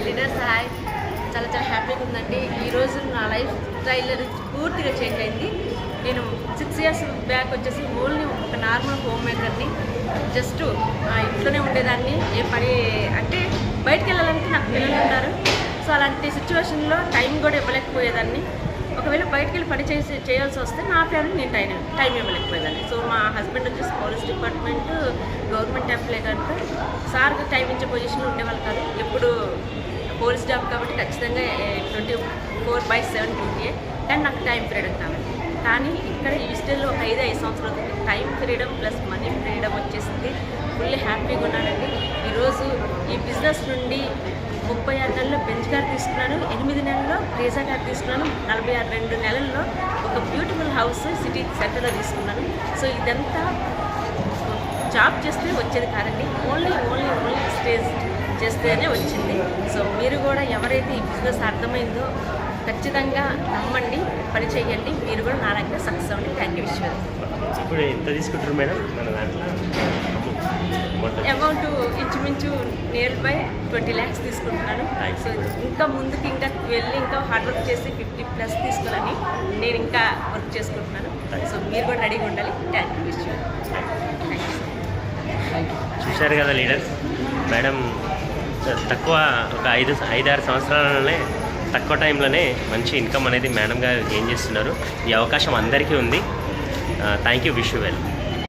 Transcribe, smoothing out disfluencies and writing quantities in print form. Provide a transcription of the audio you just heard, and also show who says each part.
Speaker 1: Leaders hi. చాలా చాలా హ్యాపీగా ఉందండి. ఈరోజు నా లైఫ్ స్టైల్ పూర్తిగా చేంజ్ అయింది. నేను 6 years బ్యాక్ వచ్చేసి ఓన్లీ ఒక నార్మల్ హోమ్ మేకర్ని. జస్ట్ ఇంట్లోనే ఉండేదాన్ని. ఏ పని అంటే బయటకు వెళ్ళాలంటే నాకు పిల్లలు ఉంటారు. సో అలాంటి సిచ్యువేషన్లో టైం కూడా ఇవ్వలేకపోయేదాన్ని. ఒకవేళ బయటకు వెళ్ళి పని చేయాల్సి వస్తే నా ఫ్యామిలీ నేను టైం ఇవ్వలేకపోయేదాన్ని. సో మా హస్బెండ్ వచ్చేసి పోలీస్ డిపార్ట్మెంట్ గవర్నమెంట్ ఎంప్లాయ్ కనుక సార్కి టైం ఇచ్చే పొజిషన్లో ఉండేవాళ్ళు కాదు. ఎప్పుడు పోలీస్ జాబ్ కాబట్టి ఖచ్చితంగా 24/7 డ్యూటీయే. కానీ నాకు టైం ఫ్రీడమ్ కావాలి. కానీ ఇక్కడ ఈ స్టేజ్లో ఒక 5 సంవత్సరాలు time freedom plus money freedom వచ్చేసింది. ఫుల్ హ్యాపీగా ఉన్నానండి. ఈరోజు ఈ బిజినెస్ నుండి 36 నెలల్లో బెంచ్ కార్ తీసుకున్నాను, 8 నెలల్లో బ్రేజా కార్ తీసుకున్నాను, 42 నెలల్లో ఒక బ్యూటిఫుల్ హౌస్ సిటీ సెంటర్లో తీసుకున్నాను. సో ఇదంతా జాబ్ చేస్తే వచ్చేది కాదండి. ఓన్లీ స్టేజ్ చేస్తేనే వచ్చింది. సో మీరు కూడా ఎవరైతే ఈ బిజినెస్ అర్థమైందో ఖచ్చితంగా నమ్మండి, పని చేయండి. మీరు కూడా నా దగ్గర సక్సెస్ అవ్వండి. థ్యాంక్ యూ విశ్వ.
Speaker 2: ఇప్పుడు ఎంత తీసుకుంటారు మేడం మన దాంట్లో?
Speaker 1: అమౌంట్ ఇంచుమించు నియర్ బై 20 lakhs తీసుకుంటున్నాను. సో ఇంకా ముందుకు ఇంకా వెళ్ళి ఇంకా హార్డ్ వర్క్ చేసి 50+ తీసుకోవాలని నేను ఇంకా వర్క్ చేసుకుంటున్నాను. సో మీరు కూడా రెడీగా ఉండాలి. థ్యాంక్ యూ విశ్వ.
Speaker 2: చూశారు కదా లీడర్స్, మేడం తక్కువ ఒక 5-6 సంవత్సరాలలోనే తక్కువ టైంలోనే మంచి ఇన్కమ్ అనేది మేడం గారు గెయిన్ చేస్తున్నారు. ఈ అవకాశం అందరికీ ఉంది. Thank you, wish you well.